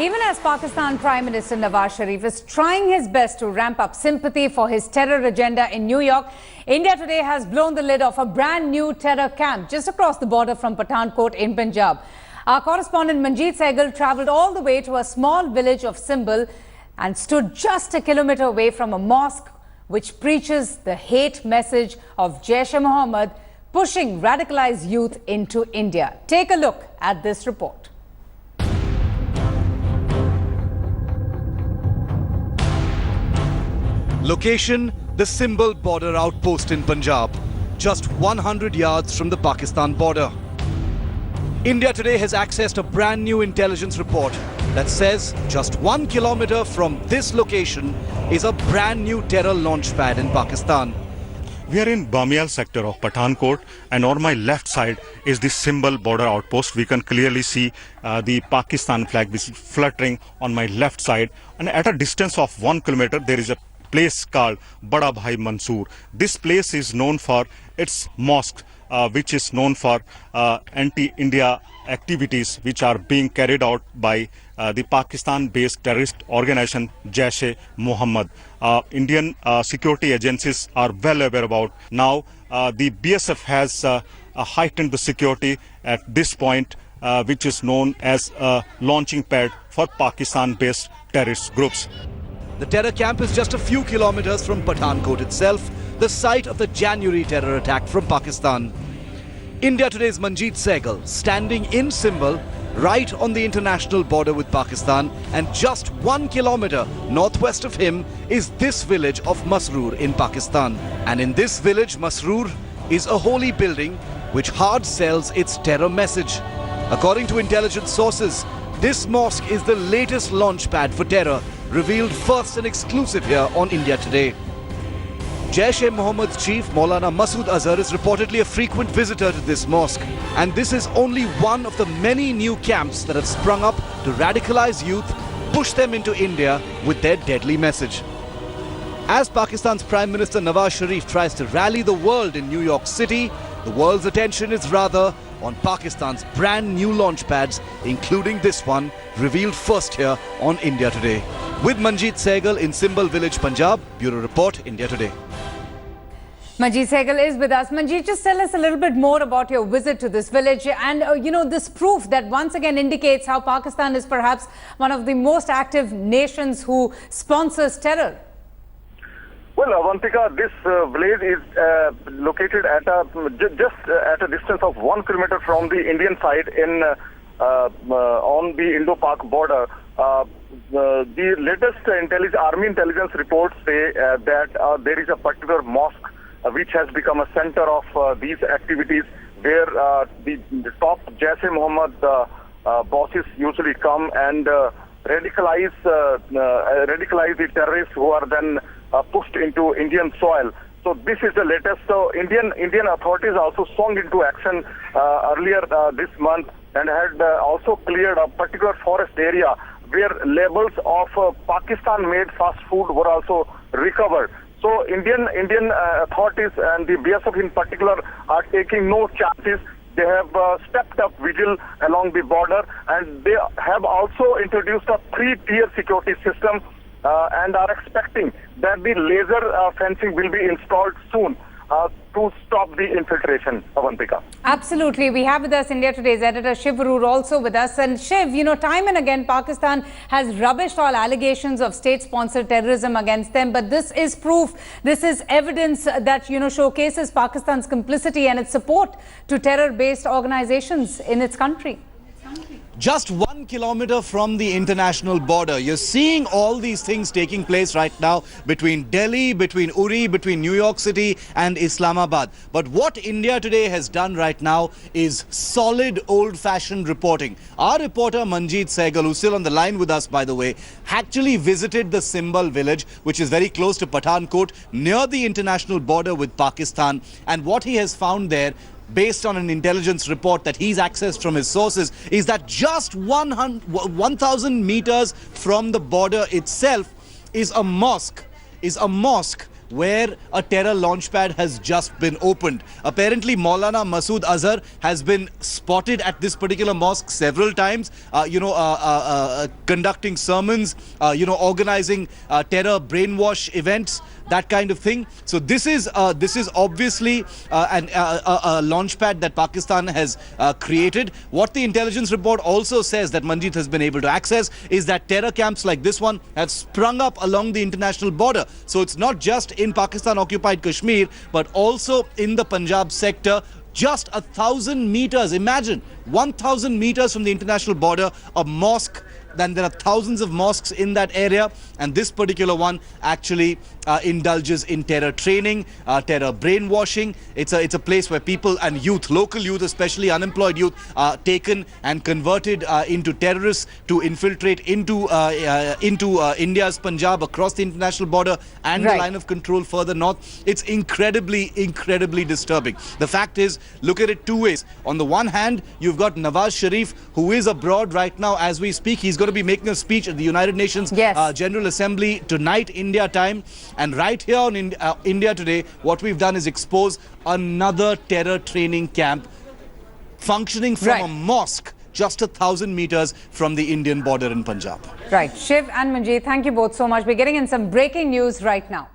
Even as Pakistan Prime Minister Nawaz Sharif is trying his best to ramp up sympathy for his terror agenda in New York, India today has blown the lid off a brand new terror camp just across the border from Pathankot in Punjab. Our correspondent Manjeet Sehgal travelled all the way to a small village of Simbal and stood just a kilometre away from a mosque which preaches the hate message of Jaish-e-Mohammed, pushing radicalized youth into India. Take a look at this report. Location, the Simbal border outpost in Punjab, just 100 yards from the Pakistan border. India today has accessed a brand new intelligence report that says just 1 kilometre from this location is a brand new terror launch pad in Pakistan. We are in Bamial sector of Pathankot, and on my left side is the Simbal border outpost. We can clearly see the Pakistan flag which is fluttering on my left side, and at a distance of 1 kilometre there is a place called Bada Bhai Mansoor. This place is known for its mosque, which is known for anti-India activities which are being carried out by the Pakistan-based terrorist organization Jaish-e-Mohammed. Indian security agencies are well aware about. Now the BSF has heightened the security at this point, which is known as a launching pad for Pakistan-based terrorist groups. The terror camp is just a few kilometers from Pathankot itself, the site of the January terror attack from Pakistan. India Today's Manjeet Sehgal standing in Simbal, right on the international border with Pakistan, and just 1 kilometer northwest of him is this village of Masroor in Pakistan. And in this village, Masroor is a holy building which hard sells its terror message. According to intelligence sources, this mosque is the latest launch pad for terror, revealed first and exclusive here on India Today. Jaish-e-Mohammed's chief Maulana Masood Azhar is reportedly a frequent visitor to this mosque, and this is only one of the many new camps that have sprung up to radicalize youth, push them into India with their deadly message. As Pakistan's Prime Minister Nawaz Sharif tries to rally the world in New York City, the world's attention is rather on Pakistan's brand new launch pads, including this one, revealed first here on India Today. With Manjeet Sehgal in Simbal village, Punjab, Bureau Report, India Today. Manjeet Sehgal is with us. Manjeet, just tell us a little bit more about your visit to this village and, this proof that once again indicates how Pakistan is perhaps one of the most active nations who sponsors terror. Well, Avantika, this village is located at just at a distance of 1 kilometer from the Indian side in on the Indo-Pak border. The latest Army intelligence reports say that there is a particular mosque which has become a center of these activities, where the top Jaish-e-Mohammed bosses usually come and radicalize the terrorists who are then pushed into Indian soil. So this is the latest. So Indian authorities also swung into action earlier this month and had also cleared a particular forest area where labels of Pakistan-made fast food were also recovered. So Indian authorities and the BSF in particular are taking no chances. They have stepped up vigil along the border, and they have also introduced a 3-tier security system and are expecting that the laser fencing will be installed soon to stop the infiltration, Avantika. Absolutely. We have with us India Today's editor Shiv Arur also with us. And Shiv, time and again Pakistan has rubbished all allegations of state-sponsored terrorism against them. But this is proof, this is evidence that, showcases Pakistan's complicity and its support to terror-based organizations in its country. Just 1 kilometer from the international border, you're seeing all these things taking place right now between Delhi, between Uri, between New York City and Islamabad. But what India Today has done right now is solid old-fashioned reporting. Our reporter Manjeet Sehgal, who's still on the line with us by the way, actually visited the Simbal village, which is very close to Pathankot, near the international border with Pakistan. And what he has found there, based on an intelligence report that he's accessed from his sources, is that just 1,000 meters from the border itself is a mosque where a terror launchpad has just been opened. Apparently, Maulana Masood Azhar has been spotted at this particular mosque several times, conducting sermons, organizing terror brainwash events, that kind of thing. So this is obviously a launchpad that Pakistan has created. What the intelligence report also says that Manjeet has been able to access is that terror camps like this one have sprung up along the international border. So it's not just in Pakistan-occupied Kashmir, but also in the Punjab sector. Just 1,000 meters, imagine, 1,000 meters from the international border, a mosque. Then there are thousands of mosques in that area, and this particular one actually indulges in terror training, terror brainwashing. It's a place where people and youth, local youth, especially unemployed youth, are taken and converted into terrorists to infiltrate into India's Punjab, across the international border and the line of control further north. It's incredibly disturbing. The fact is, look at it two ways. On the one hand, you've got Nawaz Sharif, who is abroad right now as we speak. He's going to be making a speech at the United Nations General Assembly tonight, India time. And right here on India Today, what we've done is expose another terror training camp functioning from a mosque just 1,000 meters from the Indian border in Punjab. Right. Shiv and Manjeet, thank you both so much. We're getting in some breaking news right now.